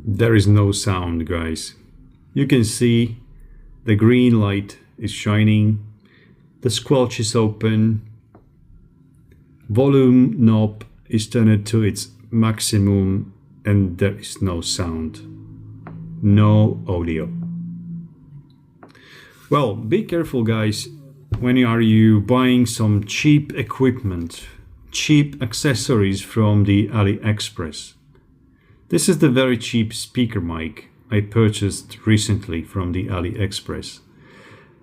There is no sound, guys. You can see the green light is shining, the squelch is open, volume knob is turned to its maximum, and there is no sound, no audio. Well, be careful, guys, when you buying some cheap equipment, cheap accessories from the AliExpress. This is the very cheap speaker mic I purchased recently from the AliExpress.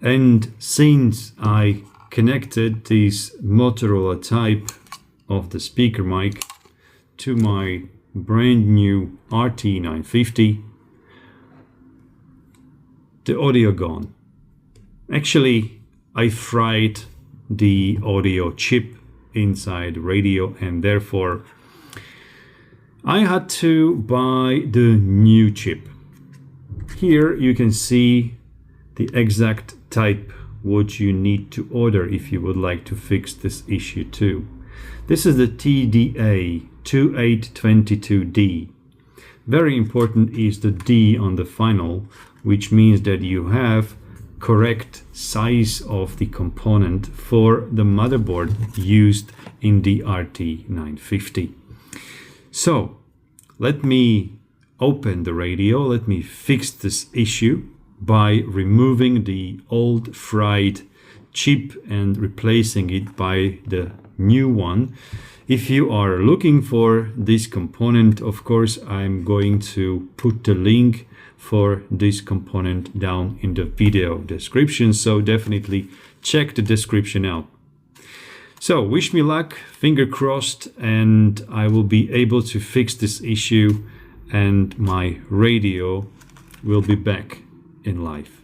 And since I connected this Motorola type of the speaker mic to my brand new RT-950, the audio gone. Actually, I fried the audio chip inside the radio, and therefore I had to buy the new chip. Here you can see the exact type what you need to order if you would like to fix this issue too. This is the TDA2822D. Very important is the D on the final, which means that you have correct size of the component for the motherboard used in the RT-950. So let me open the radio, let me fix this issue by removing the old fried chip and replacing it by the new one. If you are looking for this component, of course, I'm going to put the link for this component down in the video description, so definitely check the description out. So wish me luck, finger crossed, and I will be able to fix this issue and my radio will be back in life.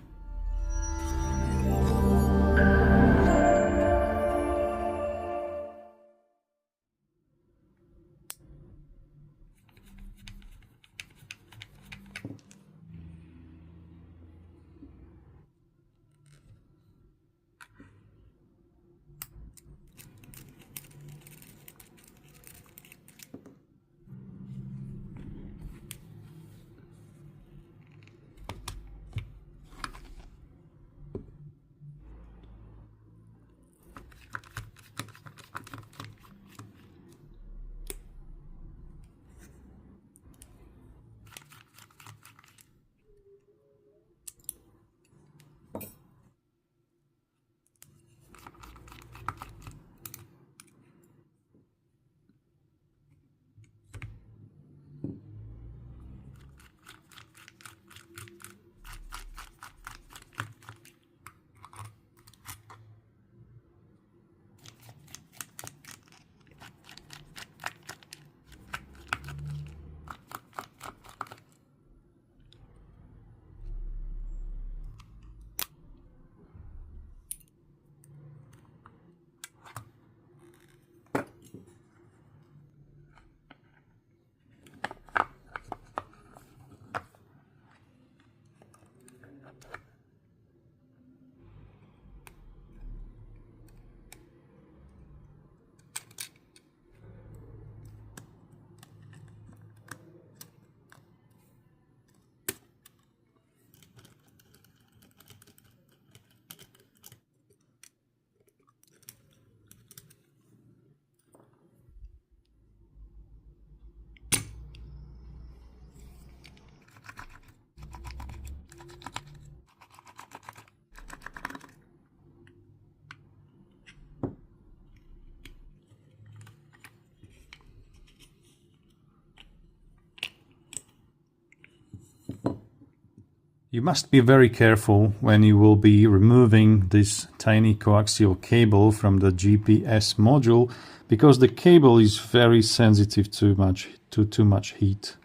You must be very careful when you will be removing this tiny coaxial cable from the GPS module, because the cable is very sensitive to too much heat.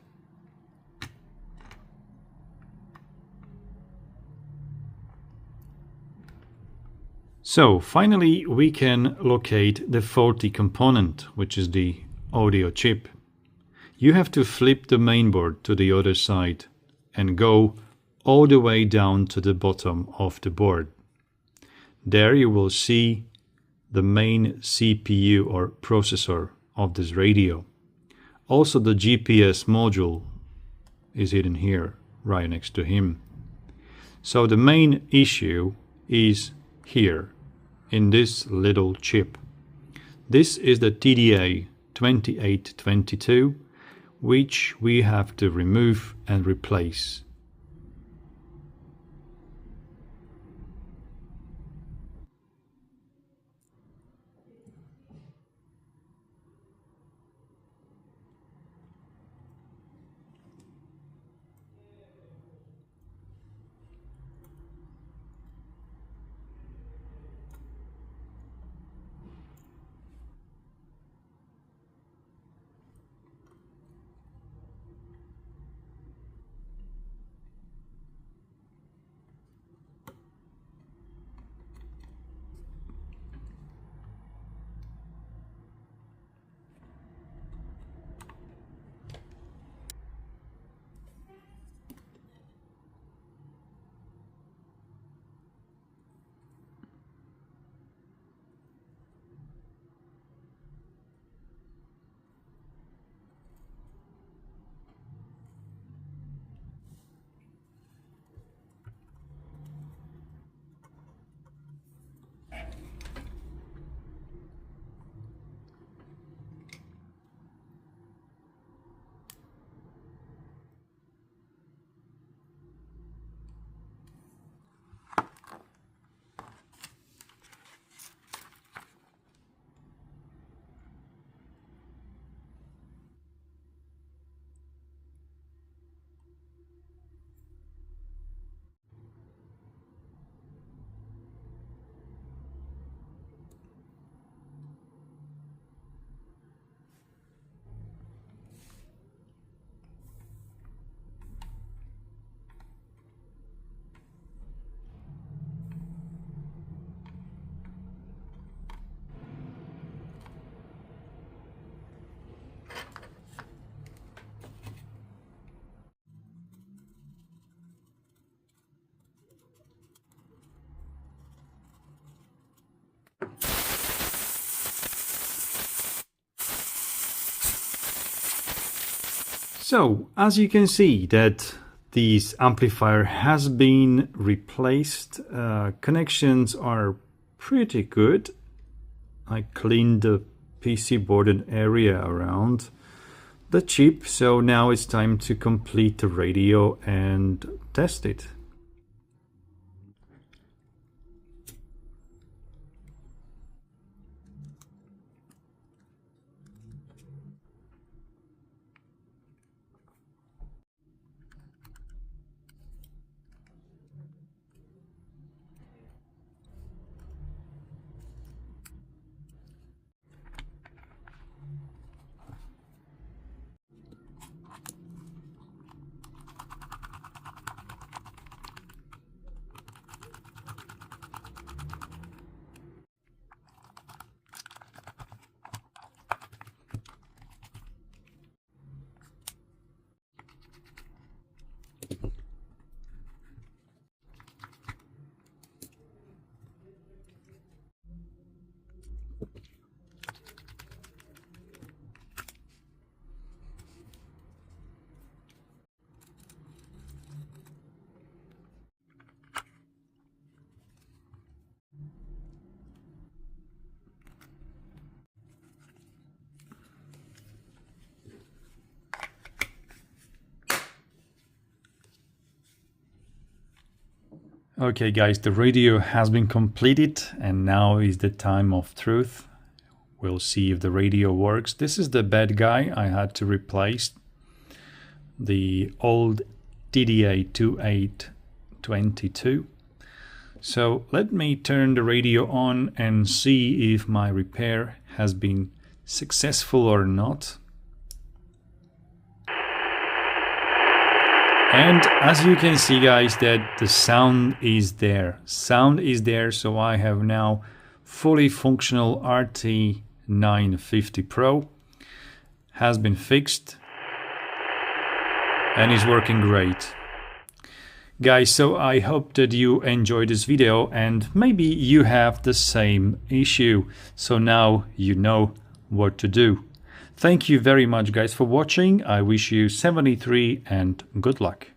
So finally we can locate the faulty component, which is the audio chip. You have to flip the mainboard to the other side and go all the way down to the bottom of the board. There you will see the main CPU or processor of this radio. Also the GPS module is hidden here, right next to him. So the main issue is here, in this little chip. This is the RT-950, which we have to remove and replace. So, as you can see that this amplifier has been replaced, connections are pretty good. I cleaned the PC board and area around the chip, so now it's time to complete the radio and test it. Okay guys, the radio has been completed and now is the time of truth. We'll see if the radio works. This is the bad guy. I had to replace the old RT-950. So let me turn the radio on and see if my repair has been successful or not. And as you can see guys, that the sound is there. Sound is there, so I have now fully functional RT-950 Pro. Has been fixed and is working great. Guys, so I hope that you enjoyed this video and maybe you have the same issue. So now you know what to do. Thank you very much, guys, for watching. I wish you 73 and good luck.